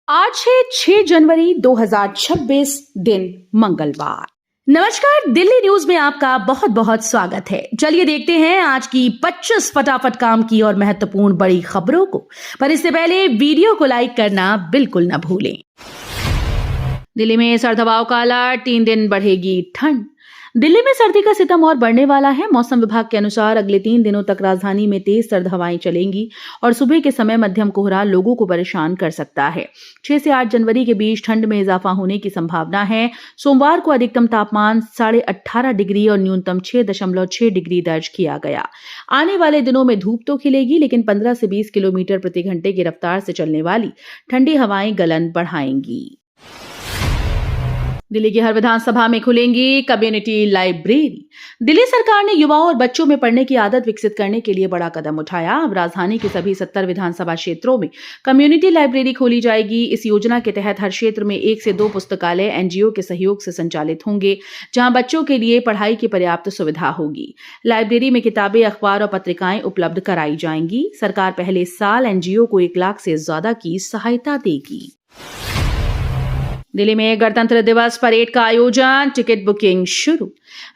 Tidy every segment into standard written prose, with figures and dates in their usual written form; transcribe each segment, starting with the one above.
आज है 6 जनवरी 2026 दिन मंगलवार। नमस्कार, दिल्ली न्यूज में आपका बहुत बहुत स्वागत है। चलिए देखते हैं आज की 25 फटाफट काम की और महत्वपूर्ण बड़ी खबरों को। पर इससे पहले वीडियो को लाइक करना बिल्कुल न भूलें। दिल्ली में सर्द हवाओं का अलर्ट, 3 दिन बढ़ेगी ठंड। दिल्ली में सर्दी का सितम और बढ़ने वाला है। मौसम विभाग के अनुसार अगले 3 दिनों तक राजधानी में तेज सर्द हवाएं चलेंगी और सुबह के समय मध्यम कोहरा लोगों को परेशान कर सकता है। 6 से 8 जनवरी के बीच ठंड में इजाफा होने की संभावना है। सोमवार को अधिकतम तापमान 18.5 डिग्री और न्यूनतम 6.6 डिग्री दर्ज किया गया। आने वाले दिनों में धूप तो खिलेगी, लेकिन 15 से 20 किलोमीटर प्रति घंटे की रफ्तार से चलने वाली ठंडी हवाएं गलन बढ़ाएंगी। दिल्ली की हर विधानसभा में खुलेंगी कम्युनिटी लाइब्रेरी। दिल्ली सरकार ने युवाओं और बच्चों में पढ़ने की आदत विकसित करने के लिए बड़ा कदम उठाया। अब राजधानी के सभी 70 विधानसभा क्षेत्रों में कम्युनिटी लाइब्रेरी खोली जाएगी। इस योजना के तहत हर क्षेत्र में 1 से 2 पुस्तकालय एनजीओ के सहयोग से संचालित होंगे, जहां बच्चों के लिए पढ़ाई की पर्याप्त सुविधा होगी। लाइब्रेरी में किताबें, अखबार और पत्रिकाएं उपलब्ध कराई जाएंगी। सरकार पहले साल एनजीओ को 1 लाख से ज्यादा की सहायता देगी। दिल्ली में गणतंत्र दिवस परेड का आयोजन, टिकट बुकिंग शुरू।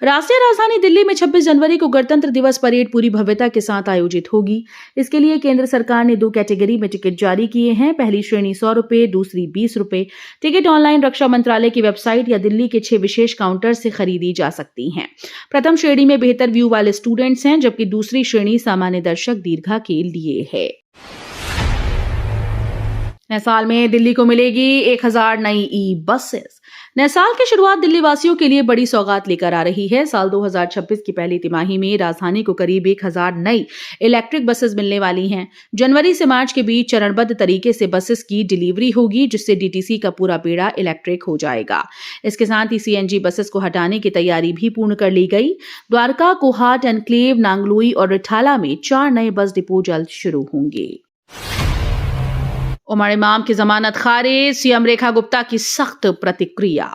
राष्ट्रीय राजधानी दिल्ली में 26 जनवरी को गणतंत्र दिवस परेड पूरी भव्यता के साथ आयोजित होगी। इसके लिए केंद्र सरकार ने 2 कैटेगरी में टिकट जारी किए हैं। पहली श्रेणी 100 रुपए, दूसरी 20 रुपए। टिकट ऑनलाइन रक्षा मंत्रालय की वेबसाइट या दिल्ली के 6 विशेष काउंटर से खरीदी जा सकती हैं। प्रथम श्रेणी में बेहतर व्यू वाले स्टूडेंट्स हैं, जबकि दूसरी श्रेणी सामान्य दर्शक दीर्घा के लिए है। नए साल में दिल्ली को मिलेगी 1000 नई ई बसेस। नए साल की शुरुआत दिल्ली वासियों के लिए बड़ी सौगात लेकर आ रही है। साल 2026 की पहली तिमाही में राजधानी को करीब 1000 नई इलेक्ट्रिक बसेस मिलने वाली हैं। जनवरी से मार्च के बीच चरणबद्ध तरीके से बसेस की डिलीवरी होगी, जिससे डीटीसी का पूरा बेड़ा इलेक्ट्रिक हो जाएगा। इसके साथ ही सीएनजी बसेस को हटाने की तैयारी भी पूर्ण कर ली गई। द्वारका, कोहाट, एनक्लेव, नांगलोई और रिठाला में 4 नए बस डिपो जल्द शुरू होंगे। उमर इमाम की जमानत खारिज, सीएम रेखा गुप्ता की सख्त प्रतिक्रिया।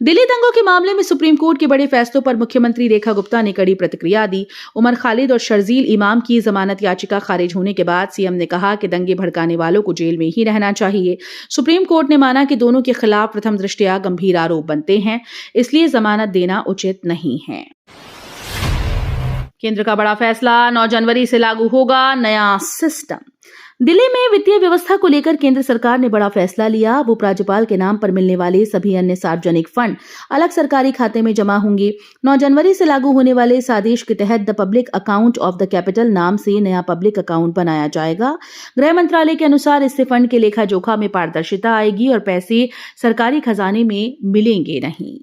दिल्ली दंगों के मामले में सुप्रीम कोर्ट के बड़े फैसलों पर मुख्यमंत्री रेखा गुप्ता ने कड़ी प्रतिक्रिया दी। उमर खालिद और शर्जील इमाम की जमानत याचिका खारिज होने के बाद सीएम ने कहा कि दंगे भड़काने वालों को जेल में ही रहना चाहिए। सुप्रीम कोर्ट ने माना कि दोनों के खिलाफ प्रथम दृष्टया गंभीर आरोप बनते हैं, इसलिए जमानत देना उचित नहीं है। केंद्र का बड़ा फैसला, 9 जनवरी से लागू होगा नया सिस्टम। दिल्ली में वित्तीय व्यवस्था को लेकर केंद्र सरकार ने बड़ा फैसला लिया। अब उपराज्यपाल के नाम पर मिलने वाले सभी अन्य सार्वजनिक फंड अलग सरकारी खाते में जमा होंगे। 9 जनवरी से लागू होने वाले इस आदेश के तहत the public account of the capital नाम से नया पब्लिक अकाउंट बनाया जाएगा। गृह मंत्रालय के अनुसार इससे फंड के लेखा जोखा में पारदर्शिता आएगी और पैसे सरकारी खजाने में मिलेंगे नहीं।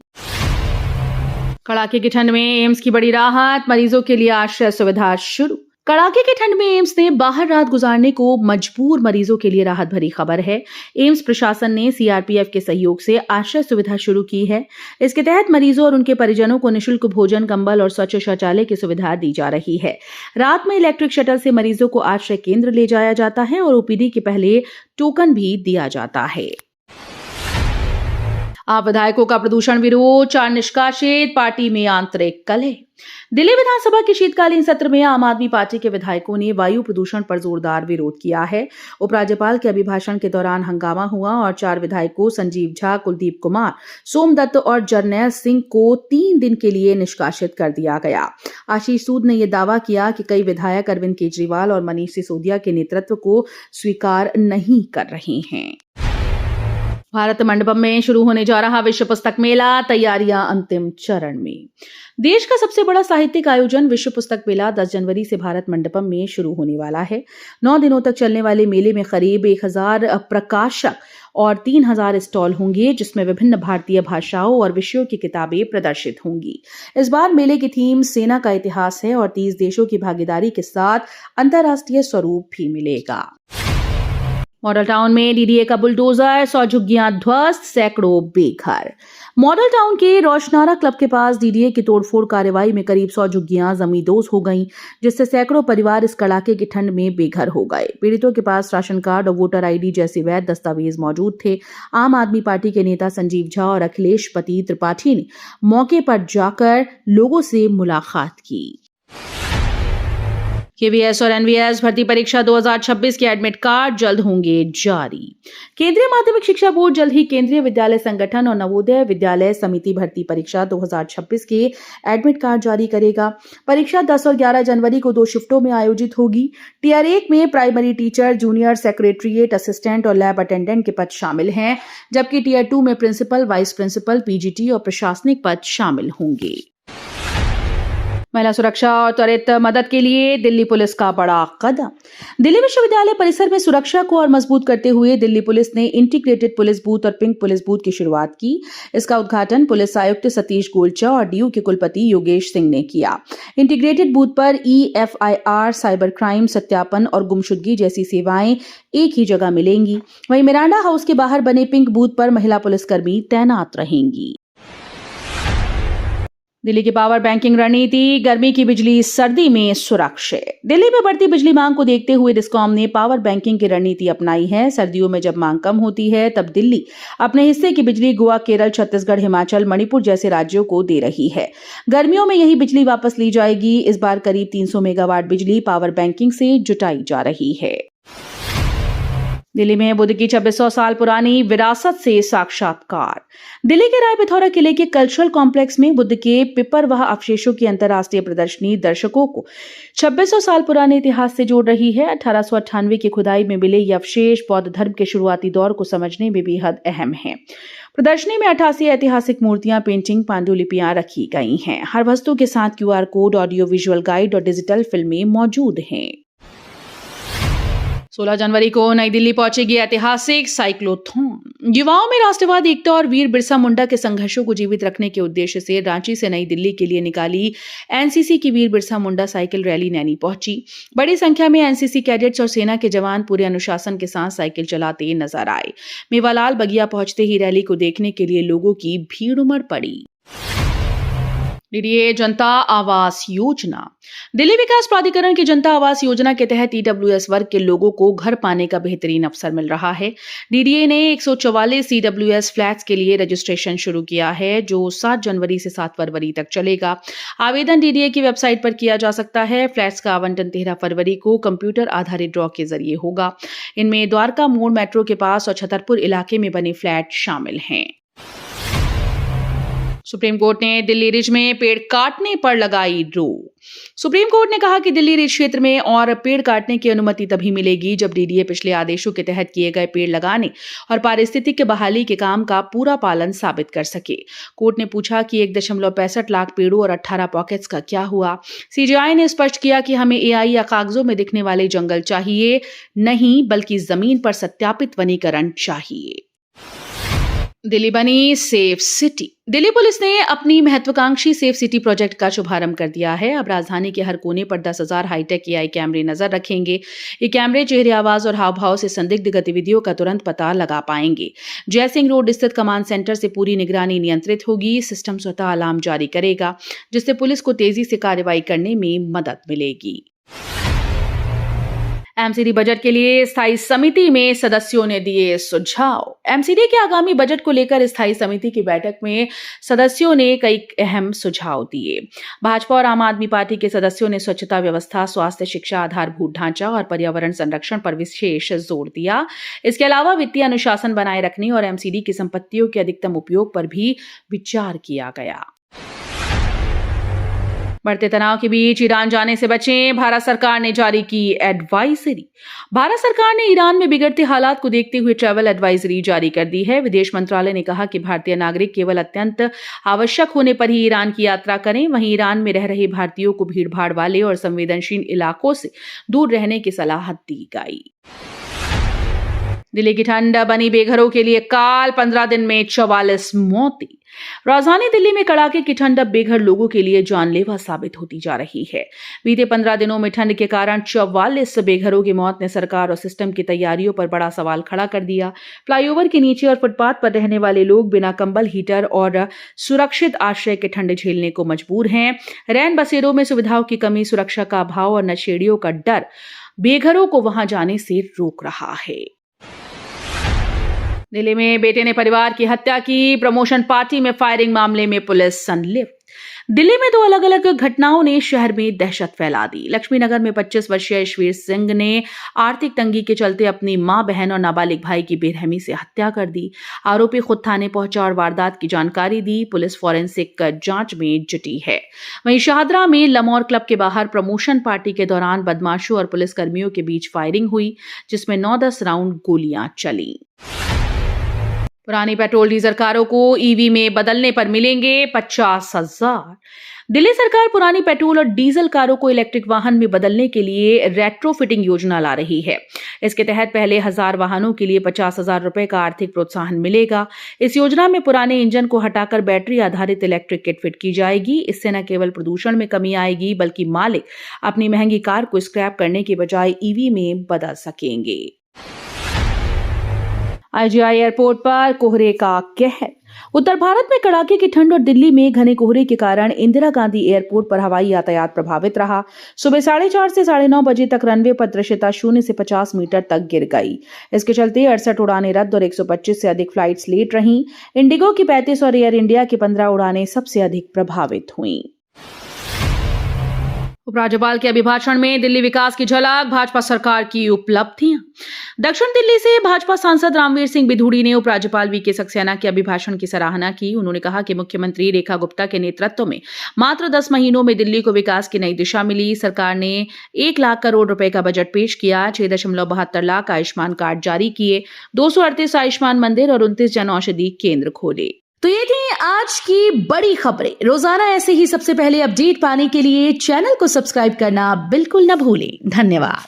कड़ाके की ठंड में एम्स की बड़ी राहत, मरीजों के लिए आश्रय सुविधा शुरू। कड़ाके की ठंड में एम्स ने बाहर रात गुजारने को मजबूर मरीजों के लिए राहत भरी खबर है। एम्स प्रशासन ने सीआरपीएफ के सहयोग से आश्रय सुविधा शुरू की है। इसके तहत मरीजों और उनके परिजनों को निःशुल्क भोजन, कंबल और स्वच्छ शौचालय की सुविधा दी जा रही है। रात में इलेक्ट्रिक शटल से मरीजों को आश्रय केंद्र ले जाया जाता है और ओपीडी के पहले टोकन भी दिया जाता है। आप विधायकों का प्रदूषण विरोध, 4 निष्कासित, पार्टी में आंतरिक कलह। दिल्ली विधानसभा के शीतकालीन सत्र में आम आदमी पार्टी के विधायकों ने वायु प्रदूषण पर जोरदार विरोध किया है। उपराज्यपाल के अभिभाषण के दौरान हंगामा हुआ और 4 विधायकों संजीव झा, कुलदीप कुमार, सोमदत्त और जरनैल सिंह को 3 दिन के लिए निष्कासित कर दिया गया। आशीष सूद ने यह दावा किया कि कई विधायक अरविंद केजरीवाल और मनीष सिसोदिया के नेतृत्व को स्वीकार नहीं कर रहे हैं। भारत मंडपम में शुरू होने जा रहा विश्व पुस्तक मेला, तैयारियां अंतिम चरण में। देश का सबसे बड़ा साहित्यिक आयोजन विश्व पुस्तक मेला 10 जनवरी से भारत मंडपम में शुरू होने वाला है। 9 दिनों तक चलने वाले मेले में करीब 1000 प्रकाशक और 3000 स्टॉल होंगे, जिसमें विभिन्न भारतीय भाषाओं और विषयों की किताबें प्रदर्शित होंगी। इस बार मेले की थीम सेना का इतिहास है और 30 देशों की भागीदारी के साथ अंतर्राष्ट्रीय स्वरूप भी मिलेगा। मॉडल टाउन में डीडीए का बुलडोजर, 100 झुग्गियां ध्वस्त, सैकड़ों बेघर। मॉडल टाउन के रोशनारा क्लब के पास डीडीए की तोड़फोड़ कार्रवाई में करीब 100 झुग्गियां जमींदोज हो गईं, जिससे सैकड़ों परिवार इस कड़ाके की ठंड में बेघर हो गए। पीड़ितों के पास राशन कार्ड और वोटर आईडी जैसे वैध दस्तावेज मौजूद थे। आम आदमी पार्टी के नेता संजीव झा और अखिलेश पति त्रिपाठी ने मौके पर जाकर लोगों से मुलाकात की। केवीएस और एनवीएस भर्ती परीक्षा 2026 के एडमिट कार्ड जल्द होंगे जारी। केंद्रीय माध्यमिक शिक्षा बोर्ड जल्द ही केंद्रीय विद्यालय संगठन और नवोदय विद्यालय समिति भर्ती परीक्षा 2026 के एडमिट कार्ड जारी करेगा। परीक्षा 10 और 11 जनवरी को 2 शिफ्टों में आयोजित होगी। टियर 1 में primary teacher, junior secretariat assistant और लैब अटेंडेंट के पद शामिल हैं, जबकि टियर 2 में प्रिंसिपल, वाइस प्रिंसिपल, पीजीटी और प्रशासनिक पद शामिल होंगे। महिला सुरक्षा और त्वरित मदद के लिए दिल्ली पुलिस का बड़ा कदम। दिल्ली विश्वविद्यालय परिसर में सुरक्षा को और मजबूत करते हुए दिल्ली पुलिस ने इंटीग्रेटेड पुलिस बूथ और पिंक पुलिस बूथ की शुरुआत की। इसका उद्घाटन पुलिस आयुक्त सतीश गोलचा और डीयू के कुलपति योगेश सिंह ने किया। इंटीग्रेटेड बूथ पर EFIR, साइबर क्राइम, सत्यापन और गुमशुदगी जैसी सेवाएं एक ही जगह मिलेंगी। वहीं मिरांडा हाउस के बाहर बने पिंक बूथ पर महिला पुलिसकर्मी तैनात रहेंगी। दिल्ली की पावर बैंकिंग रणनीति, गर्मी की बिजली सर्दी में सुरक्षित। दिल्ली में बढ़ती बिजली मांग को देखते हुए डिस्कॉम ने पावर बैंकिंग की रणनीति अपनाई है। सर्दियों में जब मांग कम होती है तब दिल्ली अपने हिस्से की बिजली गोवा, केरल, छत्तीसगढ़, हिमाचल, मणिपुर जैसे राज्यों को दे रही है। गर्मियों में यही बिजली वापस ली जाएगी। इस बार करीब 300 मेगावाट बिजली पावर बैंकिंग से जुटाई जा रही है। दिल्ली में बुद्ध की 2600 साल पुरानी विरासत से साक्षात्कार। दिल्ली के राय पिथौरा किले के कल्चरल कॉम्प्लेक्स में बुद्ध के पिपरवाह अवशेषों की अंतर्राष्ट्रीय प्रदर्शनी दर्शकों को 2600 साल पुराने इतिहास से जोड़ रही है। 1898 की खुदाई में मिले ये अवशेष बौद्ध धर्म के शुरुआती दौर को समझने में बेहद अहम है। प्रदर्शनी में 88 ऐतिहासिक मूर्तियां, पेंटिंग, पांडुलिपियां रखी गई हैं। हर वस्तु के साथ QR code, audio visual guide और डिजिटल फिल्में मौजूद हैं। 16 जनवरी को नई दिल्ली पहुंचेगी ऐतिहासिक साइक्लोथॉन। युवाओं में राष्ट्रवाद, एकता और वीर बिरसा मुंडा के संघर्षों को जीवित रखने के उद्देश्य से रांची से नई दिल्ली के लिए निकाली एनसीसी की वीर बिरसा मुंडा साइकिल रैली नैनी पहुंची। बड़ी संख्या में एनसीसी कैडेट्स और सेना के जवान पूरे अनुशासन के साथ साइकिल चलाते नजर आए। मेवालाल बगिया पहुंचते ही रैली को देखने के लिए लोगों की भीड़ उमड़ पड़ी। डीडीए जनता आवास योजना। दिल्ली विकास प्राधिकरण की जनता आवास योजना के तहत EWS वर्ग के लोगों को घर पाने का बेहतरीन अवसर मिल रहा है। डीडीए ने 144 EWS फ्लैट्स के लिए रजिस्ट्रेशन शुरू किया है, जो 7 जनवरी से 7 फरवरी तक चलेगा। आवेदन डीडीए की वेबसाइट पर किया जा सकता है। फ्लैट्स का आवंटन 13 फरवरी को कंप्यूटर आधारित ड्रॉ के जरिए होगा। इनमें द्वारका मोड़ मेट्रो के पास और छतरपुर इलाके में बने फ्लैट शामिल हैं। सुप्रीम कोर्ट ने दिल्ली रिज में पेड़ काटने पर लगाई रोक। सुप्रीम कोर्ट ने कहा कि दिल्ली रिज क्षेत्र में और पेड़ काटने की अनुमति तभी मिलेगी जब डीडीए पिछले आदेशों के तहत किए गए पेड़ लगाने और पारिस्थितिक बहाली के काम का पूरा पालन साबित कर सके। कोर्ट ने पूछा कि 1.65 लाख पेड़ों और 18 पॉकेट्स का क्या हुआ। सीजेआई ने स्पष्ट किया कि हमें AI या कागजों में दिखने वाले जंगल चाहिए नहीं, बल्कि जमीन पर सत्यापित वनीकरण चाहिए। दिल्ली बनी सेफ सिटी। दिल्ली पुलिस ने अपनी महत्वाकांक्षी सेफ सिटी प्रोजेक्ट का शुभारंभ कर दिया है। अब राजधानी के हर कोने पर 10,000 हाईटेक AI कैमरे नजर रखेंगे। ये कैमरे चेहरे, आवाज और हाव भाव से संदिग्ध गतिविधियों का तुरंत पता लगा पाएंगे। जयसिंह रोड स्थित कमांड सेंटर से पूरी निगरानी नियंत्रित होगी। सिस्टम स्वतः अलार्म जारी करेगा, जिससे पुलिस को तेजी से कार्रवाई करने में मदद मिलेगी। एमसीडी बजट के लिए स्थायी समिति में सदस्यों ने दिए सुझाव। एमसीडी के आगामी बजट को लेकर स्थायी समिति की बैठक में सदस्यों ने कई अहम सुझाव दिए। भाजपा और आम आदमी पार्टी के सदस्यों ने स्वच्छता व्यवस्था, स्वास्थ्य, शिक्षा, आधारभूत ढांचा और पर्यावरण संरक्षण पर विशेष जोर दिया। इसके अलावा वित्तीय अनुशासन बनाए रखने और एमसीडी की संपत्तियों के अधिकतम उपयोग पर भी विचार किया गया। बढ़ते तनाव के बीच ईरान जाने से बचें, भारत सरकार ने जारी की एडवाइजरी। भारत सरकार ने ईरान में बिगड़ते हालात को देखते हुए ट्रैवल एडवाइजरी जारी कर दी है। विदेश मंत्रालय ने कहा कि भारतीय नागरिक केवल अत्यंत आवश्यक होने पर ही ईरान की यात्रा करें। वहीं ईरान में रह रहे भारतीयों को भीड़भाड़ वाले और संवेदनशील इलाकों से दूर रहने की सलाह दी गई। दिल्ली की ठंड बनी बेघरों के लिए काल, 15 दिन में 44 मौतें। राजधानी दिल्ली में कड़ाके की ठंड अब बेघर लोगों के लिए जानलेवा साबित होती जा रही है। बीते 15 दिनों में ठंड के कारण 44 बेघरों की मौत ने सरकार और सिस्टम की तैयारियों पर बड़ा सवाल खड़ा कर दिया। फ्लाईओवर के नीचे और फुटपाथ पर रहने वाले लोग बिना कंबल, हीटर और सुरक्षित आश्रय के ठंड झेलने को मजबूर हैं। रैन बसेरों में सुविधाओं की कमी, सुरक्षा का अभाव और नशेड़ियों का डर बेघरों को वहां जाने से रोक रहा है। दिल्ली में बेटे ने परिवार की हत्या की, प्रमोशन पार्टी में फायरिंग मामले में पुलिस संलिप्त। दिल्ली में 2 अलग-अलग घटनाओं ने शहर में दहशत फैला दी। लक्ष्मी नगर में 25 वर्षीय ईश्वर सिंह ने आर्थिक तंगी के चलते अपनी मां, बहन और नाबालिग भाई की बेरहमी से हत्या कर दी। आरोपी खुद थाने पहुंचा और वारदात की जानकारी दी। पुलिस फॉरेंसिक जांच में जुटी है। वहीं शाहदरा में लमौर क्लब के बाहर प्रमोशन पार्टी के दौरान बदमाशों और पुलिसकर्मियों के बीच फायरिंग हुई, जिसमें 9-10 राउंड गोलियां चली। पुरानी पेट्रोल डीजल कारों को ईवी में बदलने पर मिलेंगे 50,000। दिल्ली सरकार पुरानी पेट्रोल और डीजल कारों को इलेक्ट्रिक वाहन में बदलने के लिए रेट्रोफिटिंग योजना ला रही है। इसके तहत पहले 1000 वाहनों के लिए 50,000 रुपए का आर्थिक प्रोत्साहन मिलेगा। इस योजना में पुराने इंजन को हटाकर बैटरी आधारित इलेक्ट्रिक किट फिट की जाएगी। इससे न केवल प्रदूषण में कमी आएगी, बल्कि मालिक अपनी महंगी कार को स्क्रैप करने के बजाय ईवी में बदल सकेंगे। आईजीआई एयरपोर्ट पर कोहरे का कहर। उत्तर भारत में कड़ाके की ठंड और दिल्ली में घने कोहरे के कारण इंदिरा गांधी एयरपोर्ट पर हवाई यातायात प्रभावित रहा। सुबह 4:30 से 9:30 बजे तक रनवे पर दृश्यता 0 से 50 मीटर तक गिर गई। इसके चलते 68 उड़ानें रद्द और 125 से अधिक फ्लाइट्स लेट रहीं। इंडिगो की 35 और एयर इंडिया की 15 उड़ानें सबसे अधिक प्रभावित हुईं। उपराज्यपाल के अभिभाषण में दिल्ली विकास की झलक, भाजपा सरकार की उपलब्धियां। दक्षिण दिल्ली से भाजपा सांसद रामवीर सिंह बिधूड़ी ने उपराज्यपाल वीके सक्सेना के अभिभाषण की सराहना की। उन्होंने कहा कि मुख्यमंत्री रेखा गुप्ता के नेतृत्व में मात्र 10 महीनों में दिल्ली को विकास की नई दिशा मिली। सरकार ने 1 लाख करोड़ रुपए का बजट पेश किया, 6.72 लाख आयुष्मान कार्ड जारी किए, 238 आयुष्मान मंदिर और 29 जन औषधि केंद्र खोले। तो ये थी आज की बड़ी खबरें। रोजाना ऐसे ही सबसे पहले अपडेट पाने के लिए चैनल को सब्सक्राइब करना बिल्कुल न भूलें। धन्यवाद।